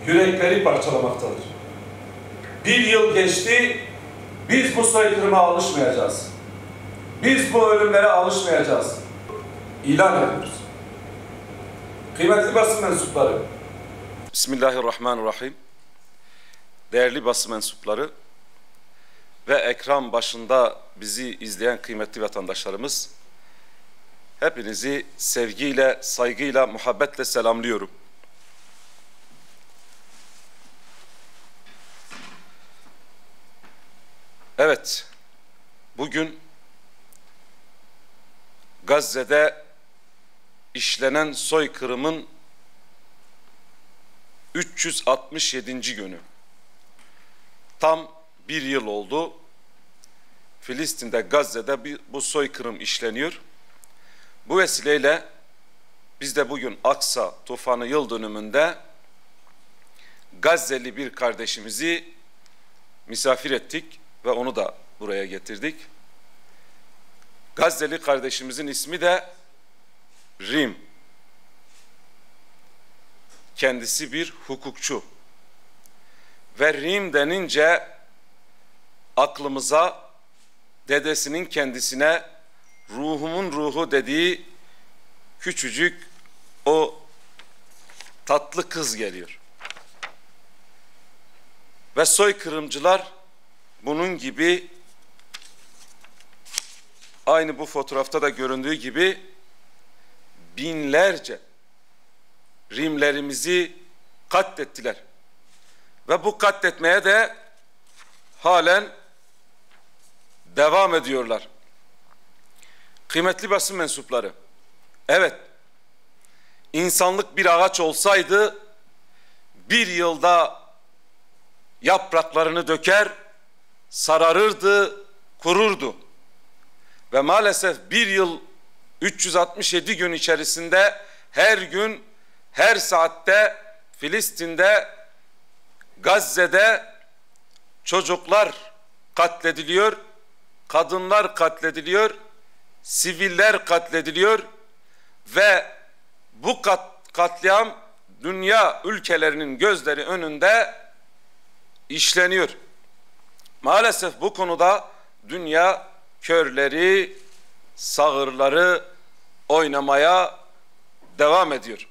yürekleri parçalamaktadır. Bir yıl geçti, biz bu soykırıma alışmayacağız. Biz bu ölümlere alışmayacağız. İlan ediyoruz. Kıymetli basın mensupları. Bismillahirrahmanirrahim. Değerli basın mensupları ve ekran başında bizi izleyen kıymetli vatandaşlarımız, hepinizi sevgiyle, saygıyla, muhabbetle selamlıyorum. Evet, bugün Gazze'de işlenen soykırımın 367. günü. Tam bir yıl oldu. Filistin'de, Gazze'de bu soykırım işleniyor. Bu vesileyle biz de bugün Aksa Tufanı yıl dönümünde Gazze'li bir kardeşimizi misafir ettik ve onu da buraya getirdik. Gazze'li kardeşimizin ismi de Rim. Kendisi bir hukukçu. Ve Rim denince aklımıza dedesinin kendisine ruhumun ruhu dediği küçücük o tatlı kız geliyor. Ve soykırımcılar bunun gibi, aynı bu fotoğrafta da göründüğü gibi binlerce Rimlerimizi katlettiler. Ve bu katletmeye de halen devam ediyorlar. Kıymetli basın mensupları, evet, insanlık bir ağaç olsaydı bir yılda yapraklarını döker, sararırdı, kururdu. Ve maalesef bir yıl 367 gün içerisinde her gün, her saatte Filistin'de, Gazze'de çocuklar katlediliyor, kadınlar katlediliyor, siviller katlediliyor ve bu katliam dünya ülkelerinin gözleri önünde işleniyor. Maalesef bu konuda dünya körleri, sağırları oynamaya devam ediyor.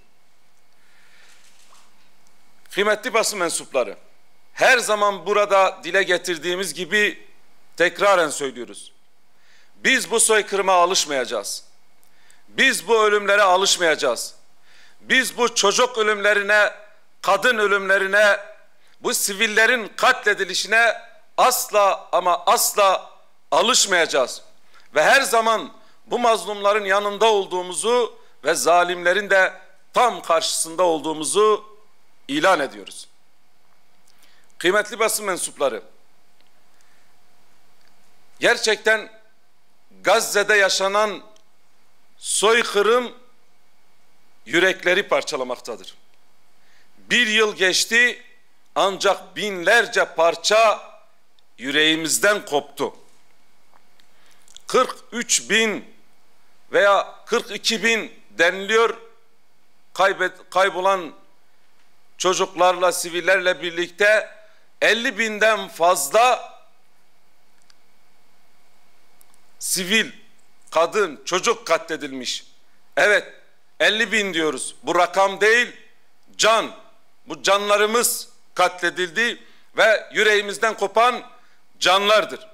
Kıymetli basın mensupları, her zaman burada dile getirdiğimiz gibi tekraren söylüyoruz. Biz bu soykırıma alışmayacağız. Biz bu ölümlere alışmayacağız. Biz bu çocuk ölümlerine, kadın ölümlerine, bu sivillerin katledilişine asla ama asla alışmayacağız. Ve her zaman bu mazlumların yanında olduğumuzu ve zalimlerin de tam karşısında olduğumuzu ilan ediyoruz. Kıymetli basın mensupları, gerçekten Gazze'de yaşanan soykırım yürekleri parçalamaktadır. Bir yıl geçti ancak binlerce parça yüreğimizden koptu. 43 bin veya 42 bin deniliyor kaybolan çocuklarla, sivillerle birlikte 50 binden fazla sivil, kadın, çocuk katledilmiş. Evet, 50 bin diyoruz. Bu rakam değil, can. Bu canlarımız katledildi ve yüreğimizden kopan canlardır.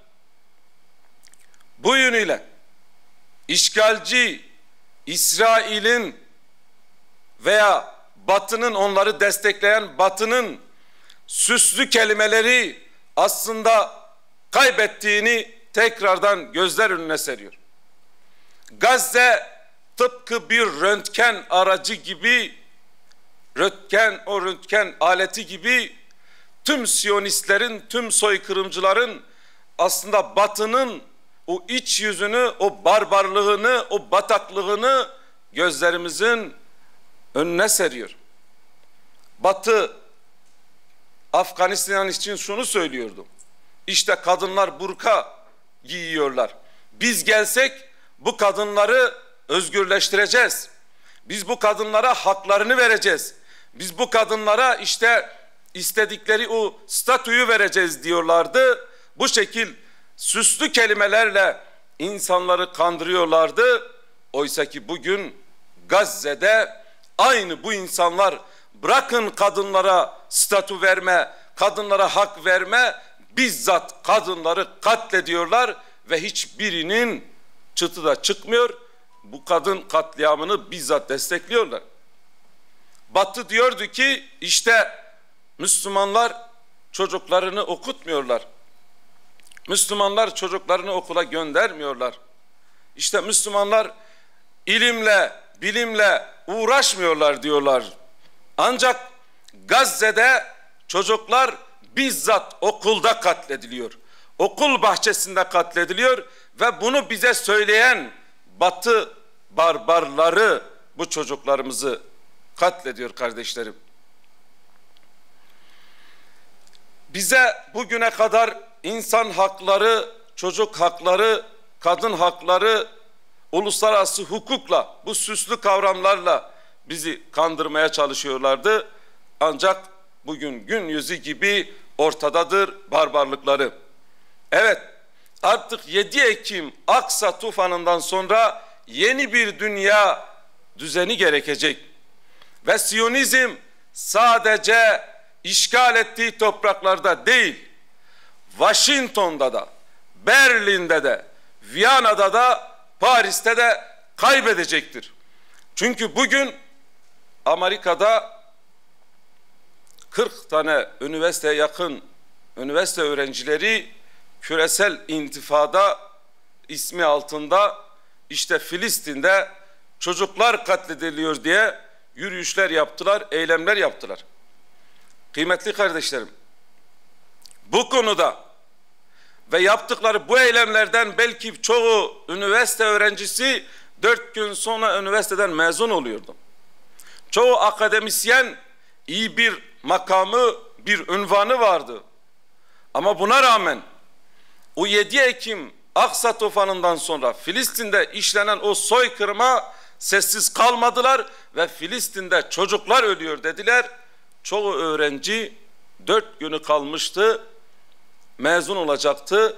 Bu yönüyle işgalci İsrail'in veya Batı'nın, onları destekleyen Batı'nın süslü kelimeleri aslında kaybettiğini tekrardan gözler önüne seriyor. Gazze tıpkı bir röntgen aracı gibi, o röntgen aleti gibi tüm Siyonistlerin, tüm soykırımcıların aslında Batı'nın o iç yüzünü, o barbarlığını, o bataklığını gözlerimizin önüne seriyor. Batı Afganistan için şunu söylüyordu. İşte kadınlar burka giyiyorlar. Biz gelsek bu kadınları özgürleştireceğiz. Biz bu kadınlara haklarını vereceğiz. Biz bu kadınlara işte istedikleri o statüyü vereceğiz diyorlardı. Bu şekil süslü kelimelerle insanları kandırıyorlardı. Oysa ki bugün Gazze'de aynı bu insanlar bırakın kadınlara statü verme, kadınlara hak verme, bizzat kadınları katlediyorlar ve hiçbirinin çıtı da çıkmıyor. Bu kadın katliamını bizzat destekliyorlar. Batı diyordu ki işte Müslümanlar çocuklarını okutmuyorlar. Müslümanlar çocuklarını okula göndermiyorlar. İşte Müslümanlar ilimle, bilimle uğraşmıyorlar diyorlar. Ancak Gazze'de çocuklar bizzat okulda katlediliyor. Okul bahçesinde katlediliyor ve bunu bize söyleyen Batı barbarları bu çocuklarımızı katlediyor kardeşlerim. Bize bugüne kadar insan hakları, çocuk hakları, kadın hakları, uluslararası hukukla, bu süslü kavramlarla bizi kandırmaya çalışıyorlardı. Ancak bugün gün yüzü gibi ortadadır barbarlıkları. Evet, artık 7 Ekim Aksa tufanından sonra yeni bir dünya düzeni gerekecek. Ve Siyonizm sadece işgal ettiği topraklarda değil, Washington'da da, Berlin'de de, Viyana'da da, Paris'te de kaybedecektir. Çünkü bugün Amerika'da 40 tane üniversiteye yakın üniversite öğrencileri küresel intifada ismi altında işte Filistin'de çocuklar katlediliyor diye yürüyüşler yaptılar, eylemler yaptılar. Kıymetli kardeşlerim, bu konuda ve yaptıkları bu eylemlerden belki çoğu üniversite öğrencisi 4 gün sonra üniversiteden mezun oluyordu. Çoğu akademisyen iyi bir makamı, bir unvanı vardı. Ama buna rağmen o 7 Ekim Aksa tufanından sonra Filistin'de işlenen o soykırıma sessiz kalmadılar ve Filistin'de çocuklar ölüyor dediler. Çoğu öğrenci 4 günü kalmıştı, mezun olacaktı.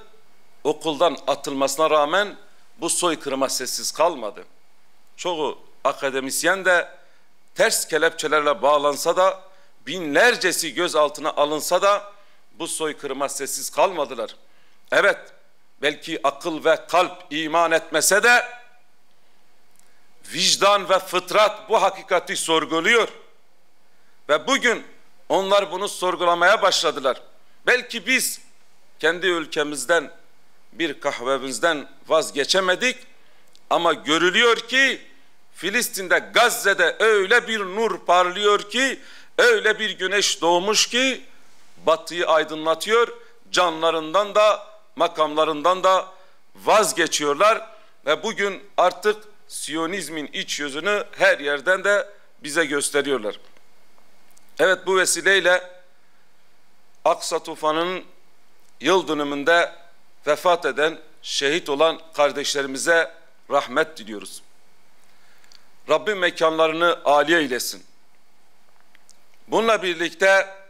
Okuldan atılmasına rağmen bu soykırıma sessiz kalmadı. Çoğu akademisyen de ters kelepçelerle bağlansa da, binlercesi gözaltına alınsa da bu soykırıma sessiz kalmadılar. Evet, belki akıl ve kalp iman etmese de vicdan ve fıtrat bu hakikati sorguluyor. Ve bugün onlar bunu sorgulamaya başladılar. Belki biz kendi ülkemizden, bir kahvemizden vazgeçemedik ama görülüyor ki Filistin'de, Gazze'de öyle bir nur parlıyor ki, öyle bir güneş doğmuş ki Batı'yı aydınlatıyor, canlarından da makamlarından da vazgeçiyorlar ve bugün artık Siyonizmin iç yüzünü her yerden de bize gösteriyorlar. Evet, bu vesileyle Aksa tufanının yıl dönümünde vefat eden, şehit olan kardeşlerimize rahmet diliyoruz. Rabbim mekanlarını âli eylesin. Bununla birlikte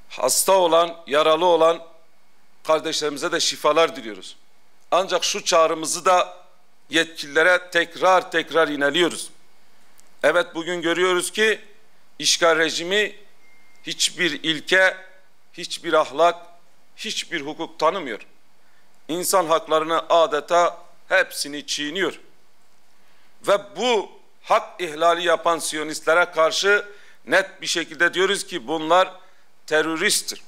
hasta olan, yaralı olan kardeşlerimize de şifalar diliyoruz. Ancak şu çağrımızı da yetkililere tekrar tekrar yineliyoruz. Evet, bugün görüyoruz ki işgal rejimi hiçbir ilke, hiçbir ahlak, hiçbir hukuk tanımıyor. İnsan haklarını adeta hepsini çiğniyor. Ve bu hak ihlali yapan Siyonistlere karşı net bir şekilde diyoruz ki bunlar teröristtir.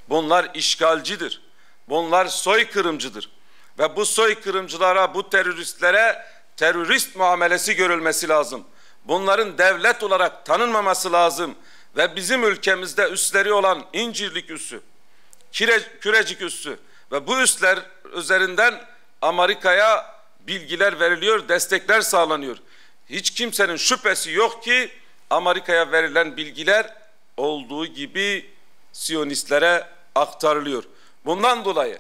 Bunlar işgalcidir. Bunlar soykırımcıdır. Ve bu soykırımcılara, bu teröristlere terörist muamelesi görülmesi lazım. Bunların devlet olarak tanınmaması lazım. Ve bizim ülkemizde üsleri olan İncirlik üssü, Kürecik üssü ve bu üsler üzerinden Amerika'ya bilgiler veriliyor, destekler sağlanıyor. Hiç kimsenin şüphesi yok ki Amerika'ya verilen bilgiler olduğu gibi Siyonistlere aktarılıyor. Bundan dolayı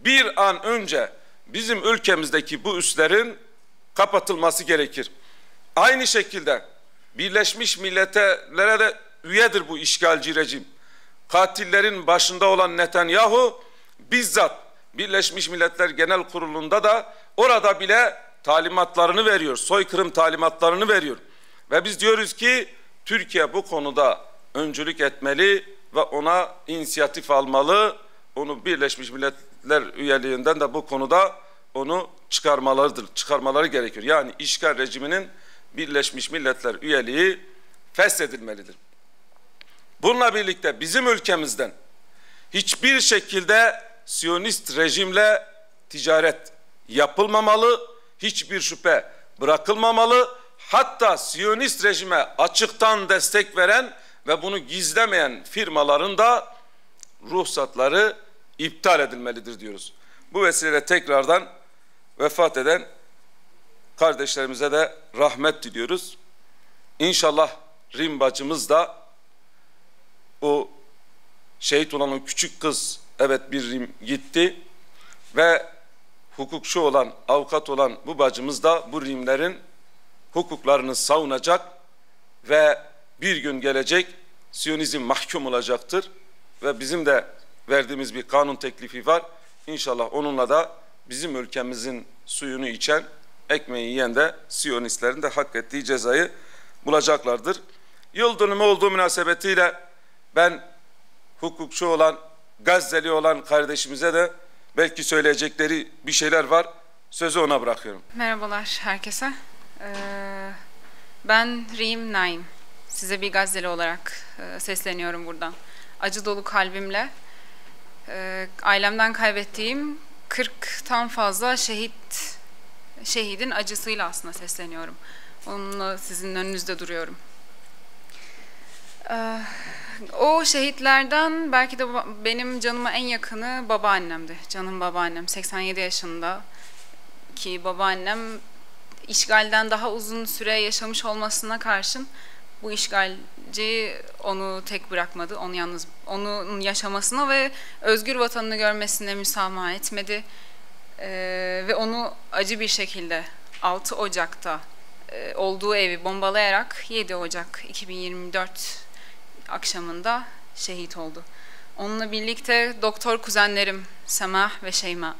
bir an önce bizim ülkemizdeki bu üslerin kapatılması gerekir. Aynı şekilde Birleşmiş Milletler'e de üyedir bu işgalci rejim. Katillerin başında olan Netanyahu bizzat Birleşmiş Milletler Genel Kurulu'nda da orada bile talimatlarını veriyor. Soykırım talimatlarını veriyor. Ve biz diyoruz ki Türkiye bu konuda öncülük etmeli ve ona inisiyatif almalı. Onu Birleşmiş Milletler üyeliğinden de bu konuda onu çıkarmaları gerekiyor. Yani işgal rejiminin Birleşmiş Milletler üyeliği feshedilmelidir. Bununla birlikte bizim ülkemizden hiçbir şekilde Siyonist rejimle ticaret yapılmamalı, hiçbir şüphe bırakılmamalı. Hatta Siyonist rejime açıktan destek veren ve bunu gizlemeyen firmaların da ruhsatları iptal edilmelidir diyoruz. Bu vesileyle tekrardan vefat eden kardeşlerimize de rahmet diliyoruz. İnşallah Rim bacımız da o şehit olan o küçük kız, evet bir Rim gitti ve hukukçu olan, avukat olan bu bacımız da bu Rimlerin hukuklarını savunacak ve bir gün gelecek Siyonizm mahkum olacaktır ve bizim de verdiğimiz bir kanun teklifi var. İnşallah onunla da bizim ülkemizin suyunu içen, ekmeği yiyen de Siyonistlerin de hak ettiği cezayı bulacaklardır. Yıl dönümü olduğu münasebetiyle ben hukukçu olan, Gazze'li olan kardeşimize de belki söyleyecekleri bir şeyler var. Sözü ona bırakıyorum. Merhabalar herkese. Ben Reem Naim. Size bir Gazze'li olarak sesleniyorum buradan. Acı dolu kalbimle ailemden kaybettiğim 40'tan fazla şehidin acısıyla aslında sesleniyorum. Onunla sizin önünüzde duruyorum. O şehitlerden belki de benim canıma en yakını babaannemdi. Canım babaannem 87 yaşında ki babaannem işgalden daha uzun süre yaşamış olmasına karşın bu işgalci onu tek bırakmadı. Onun yaşamasına ve özgür vatanını görmesine müsamaha etmedi. Ve onu acı bir şekilde 6 Ocak'ta olduğu evi bombalayarak 7 Ocak 2024 akşamında şehit oldu. Onunla birlikte doktor kuzenlerim Semah ve Şeyma,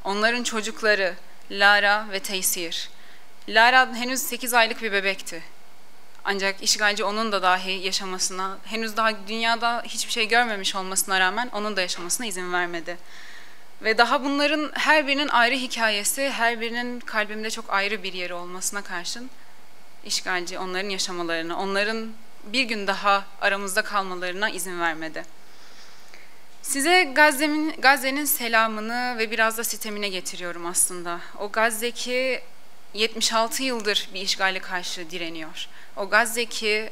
onların çocukları Lara ve Teysir. Lara henüz 8 aylık bir bebekti. Ancak işgalci onun da dahi yaşamasına, henüz daha dünyada hiçbir şey görmemiş olmasına rağmen onun da yaşamasına izin vermedi. Ve daha bunların her birinin ayrı hikayesi, her birinin kalbimde çok ayrı bir yeri olmasına karşın işgalci onların yaşamalarını, onların bir gün daha aramızda kalmalarına izin vermedi. Size Gazze'nin selamını ve biraz da sitemine getiriyorum aslında. O Gazze ki 76 yıldır bir işgale karşı direniyor. O Gazze ki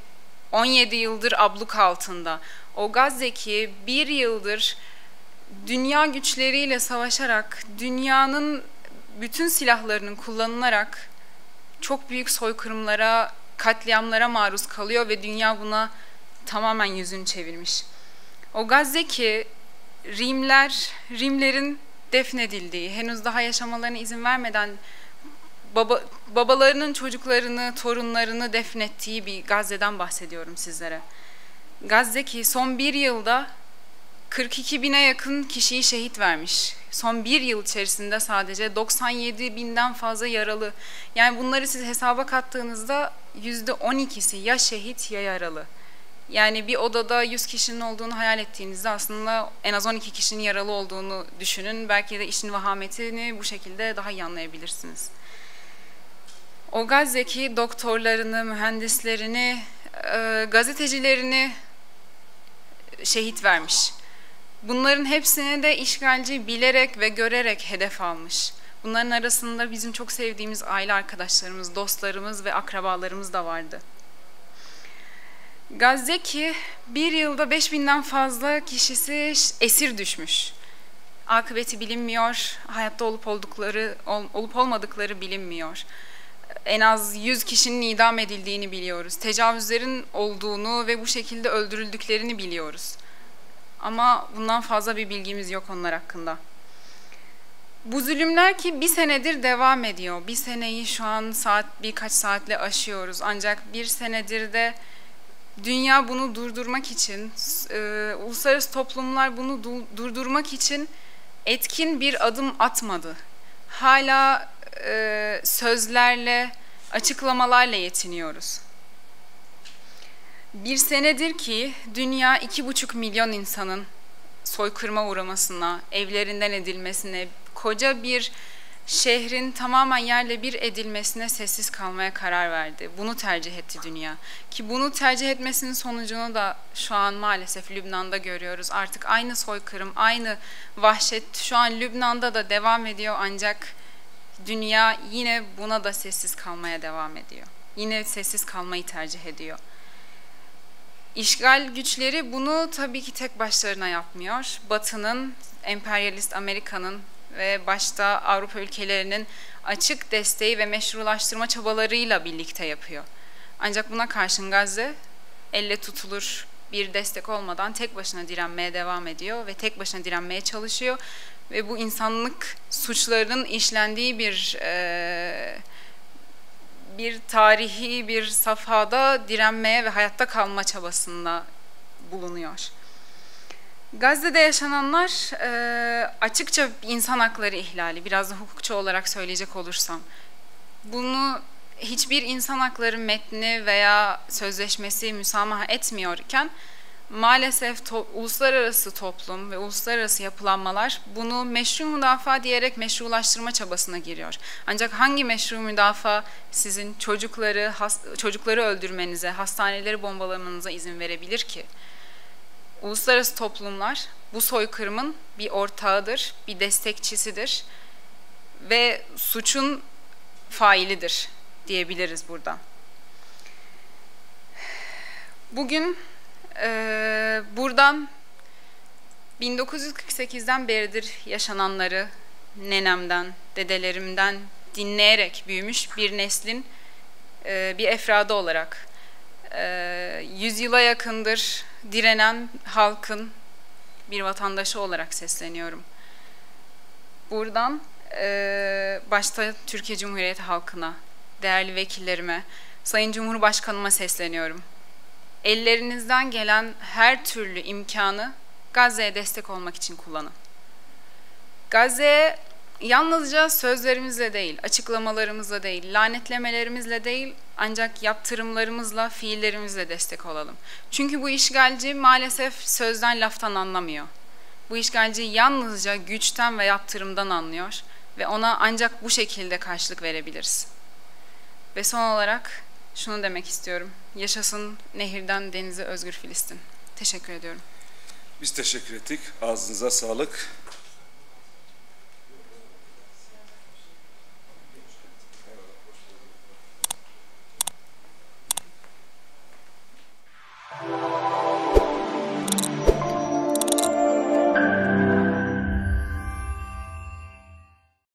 17 yıldır abluka altında. O Gazze ki 1 yıldır dünya güçleriyle savaşarak, dünyanın bütün silahlarının kullanılarak çok büyük soykırımlara, katliamlara maruz kalıyor ve dünya buna tamamen yüzünü çevirmiş. O Gazze ki Rimlerin defnedildiği, henüz daha yaşamalarına izin vermeden babalarının çocuklarını, torunlarını defnettiği bir Gazze'den bahsediyorum sizlere. Gazze ki son 1 yılda 42 bine yakın kişiyi şehit vermiş. Son 1 yıl içerisinde sadece 97 binden fazla yaralı. Yani bunları siz hesaba kattığınızda %12'si ya şehit ya yaralı. Yani bir odada 100 kişinin olduğunu hayal ettiğinizde aslında en az 12 kişinin yaralı olduğunu düşünün. Belki de işin vahametini bu şekilde daha iyi anlayabilirsiniz. O Gazze'ki doktorlarını, mühendislerini, gazetecilerini şehit vermiş. Bunların hepsini de işgalci bilerek ve görerek hedef almış. Bunların arasında bizim çok sevdiğimiz aile arkadaşlarımız, dostlarımız ve akrabalarımız da vardı. Gazze ki 1 yılda 5000'den fazla kişisi esir düşmüş. Akıbeti bilinmiyor, hayatta olup olmadıkları bilinmiyor. En az 100 kişinin idam edildiğini biliyoruz. Tecavüzlerin olduğunu ve bu şekilde öldürüldüklerini biliyoruz. Ama bundan fazla bir bilgimiz yok onlar hakkında. Bu zulümler ki bir senedir devam ediyor. Bir seneyi şu an birkaç saatle aşıyoruz. Ancak bir senedir de dünya bunu durdurmak için, uluslararası toplumlar bunu durdurmak için etkin bir adım atmadı. Hala sözlerle, açıklamalarla yetiniyoruz. Bir senedir ki dünya 2,5 milyon insanın soykırıma uğramasına, evlerinden edilmesine, koca bir şehrin tamamen yerle bir edilmesine sessiz kalmaya karar verdi. Bunu tercih etti dünya. Ki bunu tercih etmesinin sonucunu da şu an maalesef Lübnan'da görüyoruz. Artık aynı soykırım, aynı vahşet şu an Lübnan'da da devam ediyor, ancak dünya yine buna da sessiz kalmaya devam ediyor. Yine sessiz kalmayı tercih ediyor. İşgal güçleri bunu tabii ki tek başlarına yapmıyor. Batı'nın, emperyalist Amerika'nın ve başta Avrupa ülkelerinin açık desteği ve meşrulaştırma çabalarıyla birlikte yapıyor. Ancak buna karşın Gazze elle tutulur bir destek olmadan tek başına direnmeye devam ediyor ve tek başına direnmeye çalışıyor. Ve bu insanlık suçlarının işlendiği bir tarihi bir safhada direnmeye ve hayatta kalma çabasında bulunuyor. Gazze'de yaşananlar açıkça insan hakları ihlali, biraz da hukukçu olarak söyleyecek olursam. Bunu hiçbir insan hakları metni veya sözleşmesi müsamaha etmiyorken maalesef uluslararası toplum ve uluslararası yapılanmalar bunu meşru müdafaa diyerek meşrulaştırma çabasına giriyor. Ancak hangi meşru müdafaa sizin çocukları öldürmenize, hastaneleri bombalamanıza izin verebilir ki? Uluslararası toplumlar bu soykırımın bir ortağıdır, bir destekçisidir ve suçun failidir diyebiliriz burada. Bugün buradan 1948'den beridir yaşananları nenemden, dedelerimden dinleyerek büyümüş bir neslin bir efradı olarak 100 yıla yakındır direnen halkın bir vatandaşı olarak sesleniyorum. Buradan başta Türkiye Cumhuriyeti halkına, değerli vekillerime, Sayın Cumhurbaşkanıma sesleniyorum. Ellerinizden gelen her türlü imkanı Gazze'ye destek olmak için kullanın. Gazze'ye yalnızca sözlerimizle değil, açıklamalarımızla değil, lanetlemelerimizle değil, ancak yaptırımlarımızla, fiillerimizle destek olalım. Çünkü bu işgalci maalesef sözden, laftan anlamıyor. Bu işgalci yalnızca güçten ve yaptırımdan anlıyor ve ona ancak bu şekilde karşılık verebiliriz. Ve son olarak şunu demek istiyorum. Yaşasın nehirden denize özgür Filistin. Teşekkür ediyorum. Biz teşekkür ettik. Ağzınıza sağlık.